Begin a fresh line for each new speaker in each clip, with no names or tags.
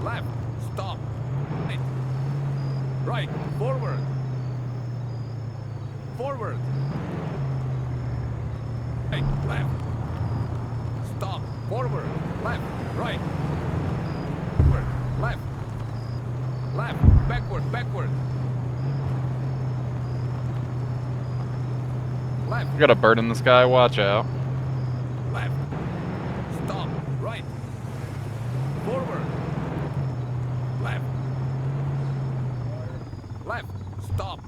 left, stop, right, right, forward, forward, right, left, stop, forward, left, right, forward, left, left, backward, backward, left.
We got a bird in the sky, watch out.
Left. Stop. Right. Forward. Left. Left. Stop.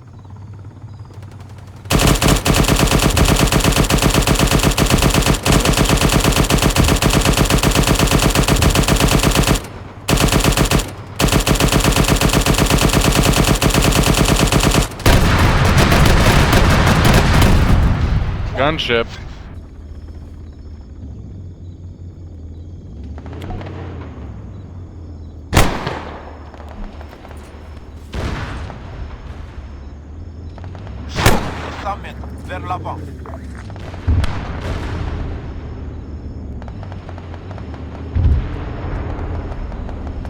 Gunship.
Vers l'avant.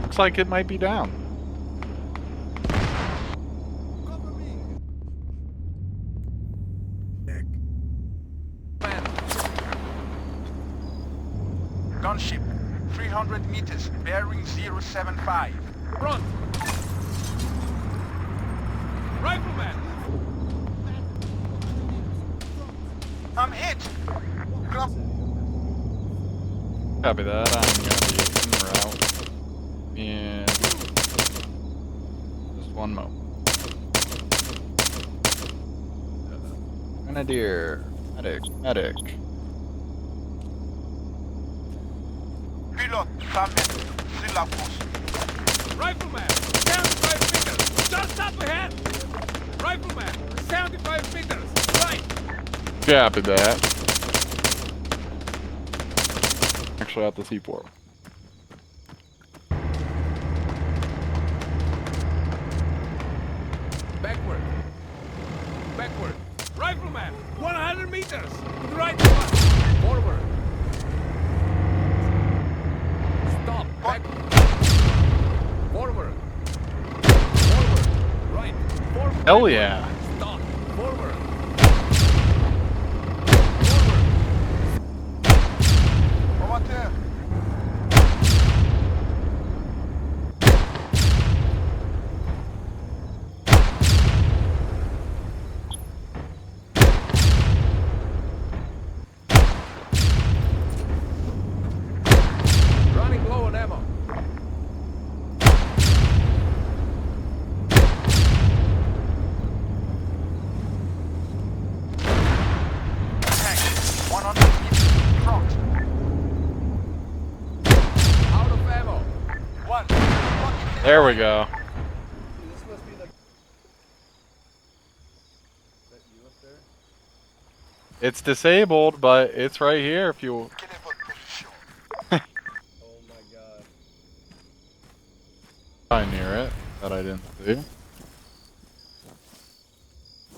Looks like it might be down.
Gunship, 300 meters, bearing 075.
Front. Rifleman.
I'm hit!
Copy that. I'm gonna be en route. And just one mo. Grenadier. Medic. Medic.
Pilote, 100 mètres, sur la fosse.
Rifleman. 75 meters. Just up ahead. Rifleman. 75 meters. Right.
Copy that. Actually at the seaport.
Backward. Backward. Rifleman. 100 meters. To the right. Forward. Stop. Backward. Forward. Forward. Right. Forward.
Hell yeah.
Stop. Forward.
Formateur.
Running low on ammo.
Tank, 100 meters, front.
Out of ammo.
One.
There we go.
This must be the... Is that you up there?
It's disabled, but it's right here if you...
Quelle est votre position?
Oh my god.
I near it that I didn't see.